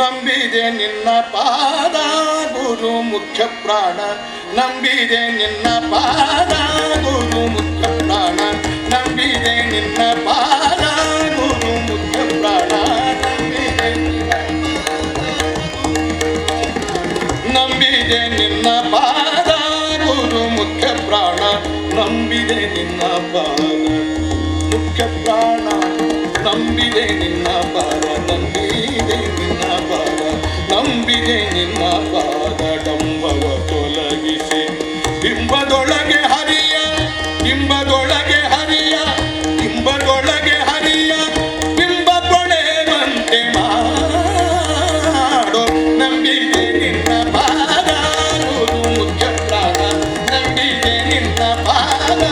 ನಂಬಿದೆ ನಿನ್ನ ಪಾದ ಗುರು ಮುಖ್ಯ ಪ್ರಾಣ, ನಂಬಿದೆ ನಿನ್ನ ಪಾದ ಗುರು ಮುಖ್ಯ ಪ್ರಾಣ, ನಂಬಿದೆ ನಿನ್ನ ಪಾದ ಗುರು ಮುಖ್ಯ ಪ್ರಾಣ, ನಂಬಿದೆ ನಿನ್ನ ಪಾದ ಗುರು ಮುಖ್ಯ ಪ್ರಾಣ, ನಂಬಿದೆ ನಿನ್ನ ಪಾದ ಮುಖ್ಯ ಪ್ರಾಣ, ನಂಬಿದೆ ನಿನ್ನ ಪಾದ, ನಂಬಿದೆ ನಿನ್ನ ಪಾದ, ನಂಬಿದೆ ನಿನ್ನ ಪಾದ. ಡಂಬವ ತೊಲಗಿಸಿ ಬಿಂಬದೊಳಗೆ ಹರಿಯ, ಬಿಂಬದೊಳಗೆ ಹರಿಯ, ಬಿಂಬದೊಳಗೆ ಹರಿಯ, ಬಿಂಬ ಕೊಳೆವಂತೆ ಮಾಡೋ, ನಂಬಿದೆ ನಿನ್ನ ಪಾದ ಗುರು ಮುಖ್ಯ ಪ್ರಾಣ, ನಂಬಿದೆ ನಿನ್ನ ಪಾದ.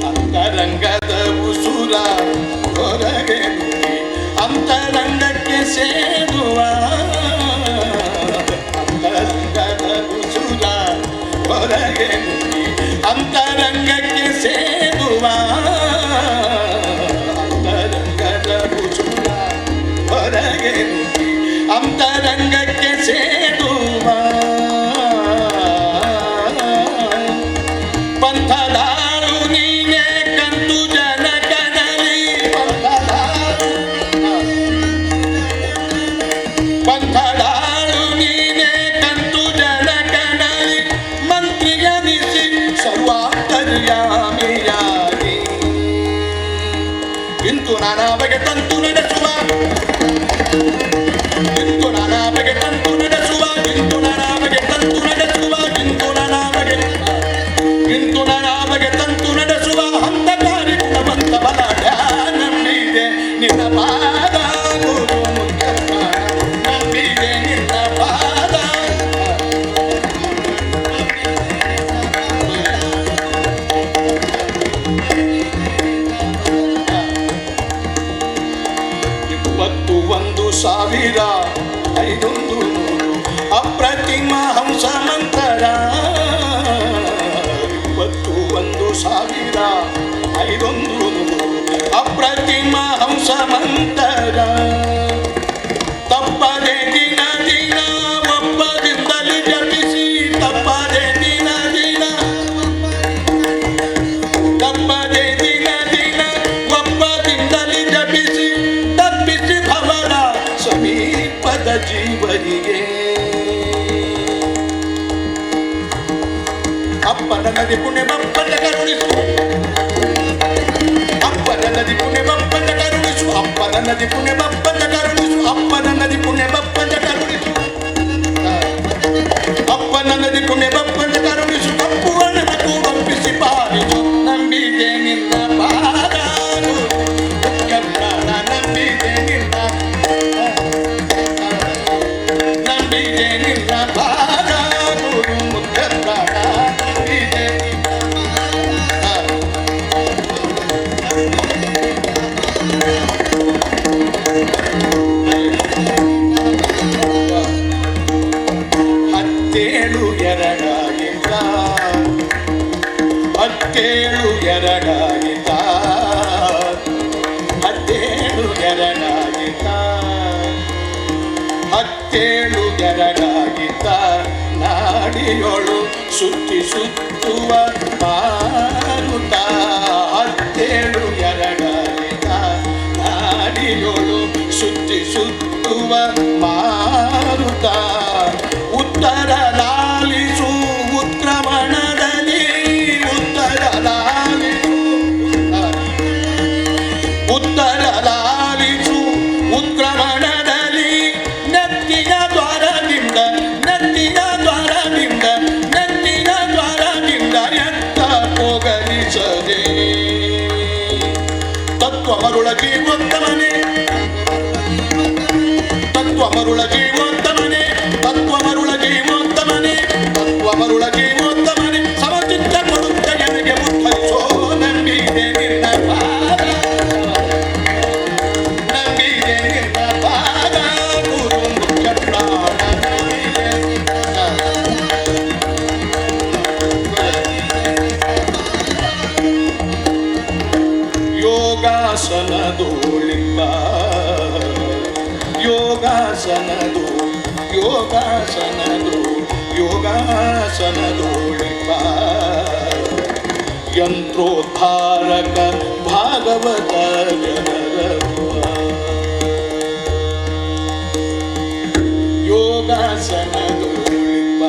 ಅಂತರಂಗದ ಉಸುರ ಹೊರಗೆ ನುಗ್ಗಿ ಅಂತರಂಗಕ್ಕೆ ಸೇರುವ, ಅಂತರಂಗದ ಉಸುರ ಹೊರಗೆ ನುಗ್ಗಿ ಅಂತರಂಗಕ್ಕೆ ಸೇರುವ, ಅಂತರಂಗದ ಉಸುರ ಹೊರಗೆ ನುಗ್ಗಿ ಅಂತರಂಗಕ್ಕೆ ಸೇರುವ, ಪಂಥದಾಳು ನೀನೆ ಕಂತು ಜನಕನಲ್ಲಿ, ಪಂಥದಾಳು ನೀನೆ ಕಂತು ಜನಕನಲ್ಲಿ, ಮಂತ್ರಿಯನಿಸಿ ಸರ್ವಾಂತರ್ಯಾಮಿಯಾಗಿ, ಇಂತು ನಾನಾ ಬಗೆ ತಂತು ನಡೆಸುವ, ಇಂತು ನಾನಾ ಬಗೆ ತಂತು ನಡೆಸುವ, ಇಂತು ನಾನಾ ಬಗೆ ತಂತು ನಡೆಸುವ, ಇಂತು ನಾನಾ ಬಗೆ, ಇಂತು ನಾನಾ ಬಗೆ ತಂತು ನಡೆಸುವ ಹಂತಕಾರಿ ಗುಣವಂತ ಬಲಾಢ್ಯ, ನಂಬಿದೆ ನಿನ್ನ ಪಾದ ಗುರು ಮುಖ್ಯ ಪ್ರಾಣ, ನಂಬಿದೆ ನಿನ್ನ ಪಾದ. ಇಪ್ಪತ್ತು 1,500 ಅಪ್ರತಿಮ ಹಂಸ ಮಂತರ, 21,500 ಅಪ್ರತಿಮ ಹಂಸ ಮಂತರ, ತಪ್ಪದೆ ದಿನ ದಿನ ಒಪ್ಪದಿಂದಲೇ ಜಪಿಸಿ, ತಪ್ಪದೆ ದಿನ ದಿನ, ತಪ್ಪದೆ ದಿನ ದಿನ ಒಪ್ಪದಿಂದಲೇ ಜಪಿಸಿ, ತಪ್ಪಿಸಿ ಭವನ ಸಮೀಪದ ಜೀವರಿಗೆ, ಅಪ್ಪನ ನದಿ ಪುಣ್ಯ ಬಪ್ಪನ ಕರುಣಿಸು, ಅಪ್ಪನ ನದಿ ಪುಣ್ಯ ಬಪ್ಪನ ಕರುಣಿಸು, ಅಪ್ಪನ ನದಿ ಪುಣ್ಯ ಬಪ್ಪನ ಕರುಣಿಸು, ಅಪ್ಪನ ನದಿ ಪುಣ್ಯ ಬಪ್ಪನ ಕರುಣಿಸು, ಅಪ್ಪನ ನದಿ ಪುಣ್ಯ ಬಪ್ಪನ ಕರುಣಿಸು, ಕಪ್ಪು ಅಣಕು ಒಪ್ಪಿಸಿ ಪಾಲಿಸು, ನಂಬಿದೆ ನಿನ್ನ ಪಾದ ಮುಖ್ಯ ಪ್ರಾಣ, ನಂಬಿದೆ ನಿನ್ನ, ನಂಬಿದೆ ನಿನ್ನ ಪಾದ ಗುರು ಮುಖ್ಯ ಪ್ರಾಣ, ನಂಬಿದೆ ಹತ್ತೇಳು ಎರಡಾಗಿದ್ದ, ಹತ್ತೇಳು ಎರಡಾಗಿದ್ದ, ಹತ್ತೇಳು ಎರಡಾಗಿದ್ದ, ಹತ್ತೇಳು ಎರಡಾಗಿದ್ದ, ನಾಡಿಯೊಳು ಸುತ್ತಿ ಸುತ್ತುವ ಮಾರುತ, ಹತ್ತೇಳು ಎರಡಾಗಿದ್ದ, ನಾಡಿಯೊಳು ಸುತ್ತಿ ಸುತ್ತುವ ಮಾರುತ, ಉತ್ತರ ಲಾಲಿಸು ಉತ್ಕ್ರಮಣದಲ್ಲಿ, ಉತ್ತರ ಲಾಲಿಸು, ಉತ್ತರ ಲಾಲಿಸು ಉತ್ಕ್ರಮಣದಲ್ಲಿ, ನೆತ್ತಿಯ ದ್ವಾರದಿಂದ, ನೆತ್ತಿಯ ದ್ವಾರದಿಂದ, ನೆತ್ತಿಯ ದ್ವಾರದಿಂದ ಎತ್ತ ಹೋಗಲಿಸದೆ, ತತ್ವ ಮರುಳ ಜೀವೋತ್ತಮನೆ, ತತ್ವ ಮರುಳ ಜೀವೋತ್ತಮನೆ, ತತ್ವ ಮರುಳ ಜೀವೋತ್ತಮನೆ, ತತ್ವ ಮರುಳ ಜೀವೋತ್ತಮನೆ, ಸಮಚಿತ್ತ ಕೊಡುತ್ತ ನನಗೆ ಉದ್ಧರಿಸೋ, ನಂಬಿದೆ ನಿನ್ನ ಪಾದ, ನಂಬಿದೆ ನಿನ್ನ ಪಾದ ಗುರು ಮುಖ್ಯ ಪ್ರಾಣ, ನಂಬಿದೆ ನಿನ್ನ ಯೋಗಾಸನದು ಯೋಗಾಸನದು ಯೋಗಾಸನದೋಳಿಪ ಯಂತ್ರೋದ್ಧಾರಕ ಭಾಗವತ ಜನರವ ಯೋಗಾಸನದೋಳಿಪ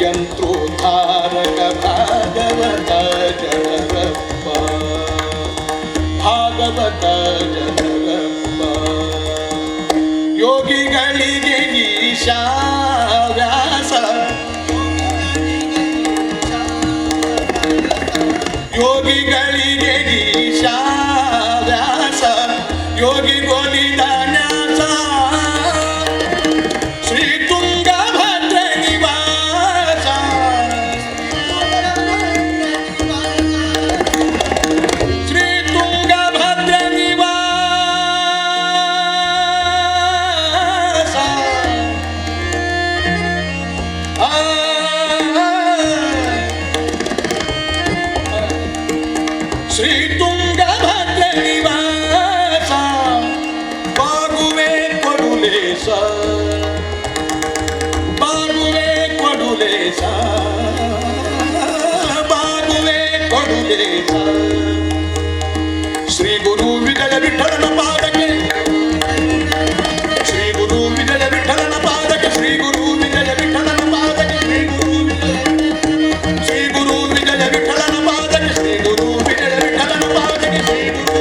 ಯಂತ್ರೋದ್ಧಾರಕ ಭಾಗವತ ಜನರಪ್ಪ ಭಾಗವತ ಜನರಪ್ಪ ಯೋಗಿಗಳಿಗೆ ಈಶಾ ವ್ಯಾಸ ಯೋಗಿಗಳಿಗೆ ಈಶಾ ವ್ಯಾಸ ಯೋಗಿ ಗೋಲಿದ ನ್ಯಾಸ ಶ್ರೀ ತುಂಗಭದ್ರ ನಿವಾಸ ಶ್ರೀ ತುಂಗಭದ್ರ ನಿವಾಸ ಶ್ರೀ ತುಂಗಭದ್ರ ನಿವಾಸ ಬಾಗುವೆ ಕೊಡುಲೇಶ ಬಾಗುವೆ ಕೊಡುಲೇಶ ಬಾಗುವೆ ಕೊಡುಲೇಶ ಶ್ರೀ ಗುರು ವಿಜಯ ವಿಠಲನ ಪಾದಕ್ಕೆ ಶ್ರೀ ಗುರು ವಿಜಯ ವಿಠಲನ ಪಾದಕ್ಕೆ ಶ್ರೀ ಗುರು ವಿಜಯ ವಿಠಲನ ಪಾದಕ್ಕೆ ಶ್ರೀ ಗುರು ವಿಜಯ ವಿಠಲನ ಪಾದಕ್ಕೆ ಶ್ರೀ ಗುರು ವಿಜಯ ವಿಠಲನ ಪಾದಕ್ಕೆ ಶ್ರೀ ಗುರು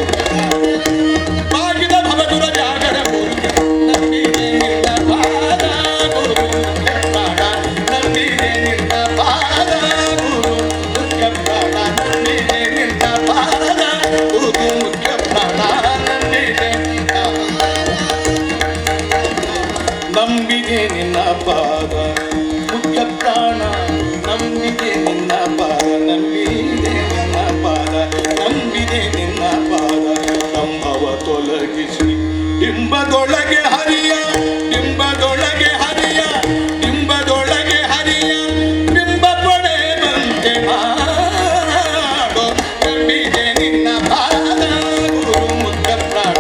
ಬಾಗಿದ ಭವದುರ ಜಾಗರ ಗುರುಗೆ ನಂಬಿದೆ ನಿನ್ನ ಪಾದ ಗುರು ಮುಖ್ಯ ಪ್ರಾಣ ನಂಬಿದೆ ನಿನ್ನ ಪಾದ ಗುರು ಮುಖ್ಯ ಪ್ರಾಣ ನಂಬಿದೆ ನಿನ್ನ ಪಾದ ಗುರು ಮುಖ್ಯ ಪ್ರಾಣ ನಂಬಿದೆ ನಂಬಿದೆ ನಿನ್ನ ಪಾದ ಮುಖ್ಯ ಪ್ರಾಣ ನಂಬಿದೆ ನಿನ್ನ ಪಾದ ನಂಬಿದೆ ನಿನ್ನ ಪಾದ ನಂಬಿದೆ ನಿನ್ನ ಪಾದ ನಂಬವ ತೊಲಗಿಸಿ ಡಿಂಬದೊಳಗೆ ಹರಿಯ ಡಿಂಬದೊಳಗೆ ಹರಿಯ ಡಿಂಬದೊಳಗೆ ಹರಿಯ ಬಿಂಬ ಪಡೆ ಬಂತೆ ಮಾಡೋ ನಂಬಿದೆ ನಿನ್ನ ಪಾದ ಗುರು ಮುಖ್ಯ ಪ್ರಾಣ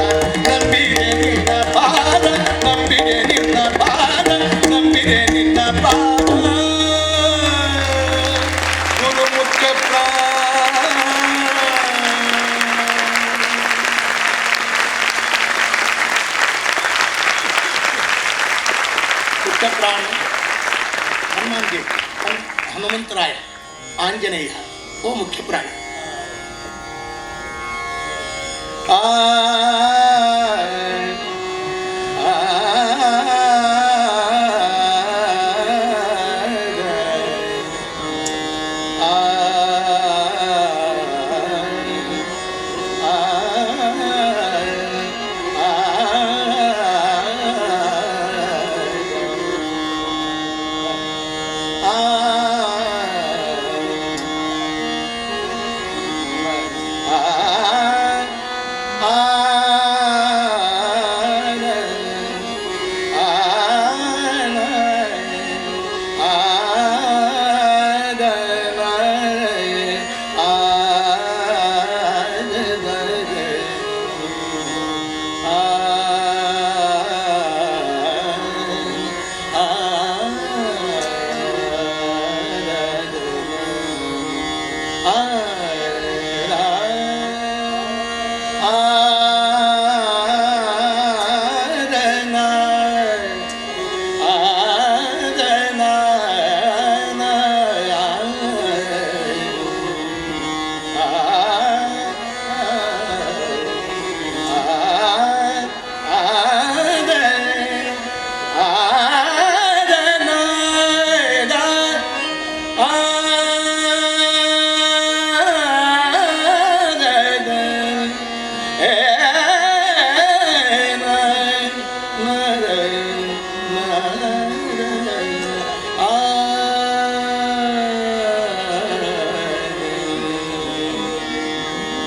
ನಂಬಿದೆ ನಿನ್ನ ಪಾದ ನಂಬಿದೆ ನಿನ್ನ ಪಾದ ನಂಬಿದೆ ನಿನ್ನ ಪಾದ ಗುರು ಮುಖ್ಯ ಪ್ರಾಣ ಮುಖ್ಯ ಪ್ರಾಣ ಹನುಮಾನ್ ದೇವ್ ಹನುಮಂತರಾಯ ಆಂಜನೇಯ ಓ ಮುಖ್ಯ ಪ್ರಾಣ ಆ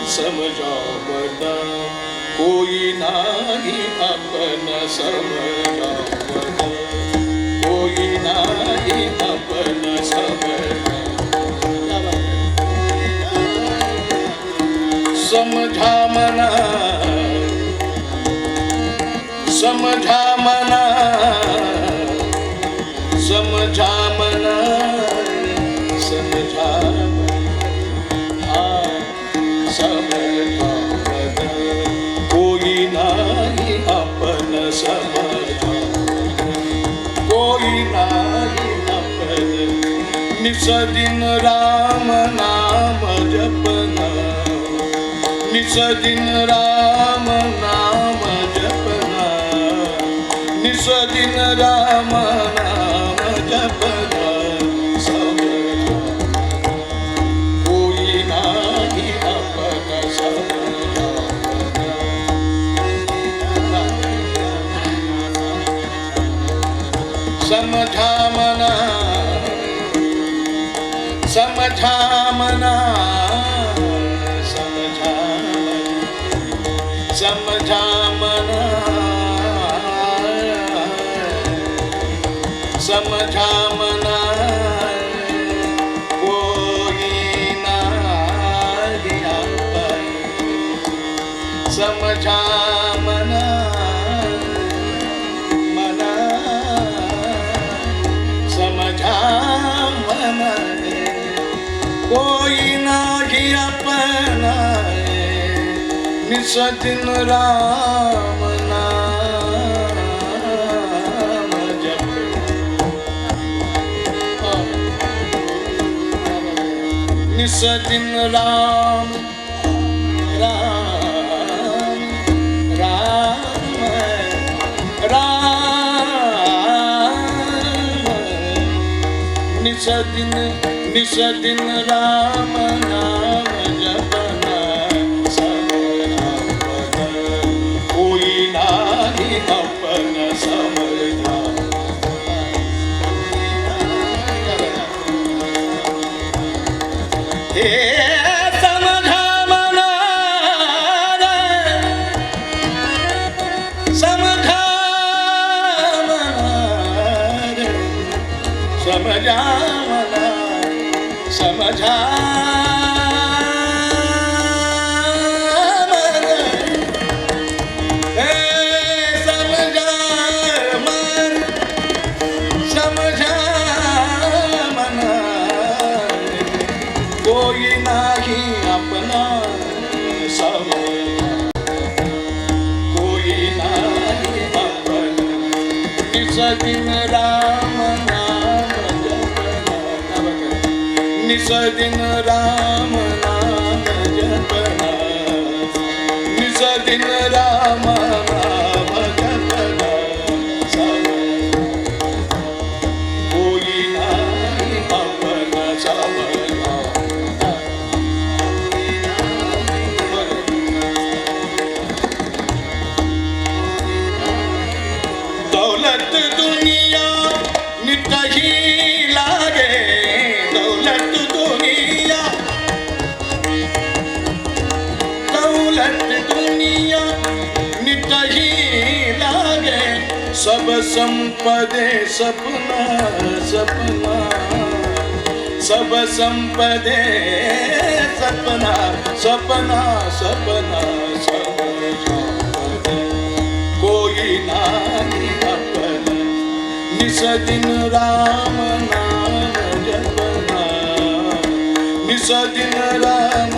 समझावना कोई नाही अपना समझावना कोई नाही अपना समझा मना समझा मना समझा मना समझा समझा कोई नाही अपन समझा कोई नाही अपन निस दिन राम नाम जपना निस दिन राम नाम जपना निस दिन राम नाम जपना समझा कोई नाही अपन समझा समझा मना समझा मना समझा मना समझा मना कोई नाही अपन समझा मना मना समझा मना कोई नाही अपना निस दिन राम नाम जप निस दिन राम राम राम राम निस दिन राम नाम जपना कोई नाही अपन समझा हे समझा मना समझा मना समझा मना समझा कोई नाही अपना समझा कोई नाही अपन निस दिन राम नाम जपना निस दिन राम नाम जपना निस दिन राम नाम जपना कोई नाही अपना समझा दौलत दुनिया नित ही लागे दौलत दुनिया नित ही लागे सब संपदे सपना सपना सब संपदे सपना सपना सपना समझा कोई नाही अपन निस दिन राम नाम जपना निस दिन राम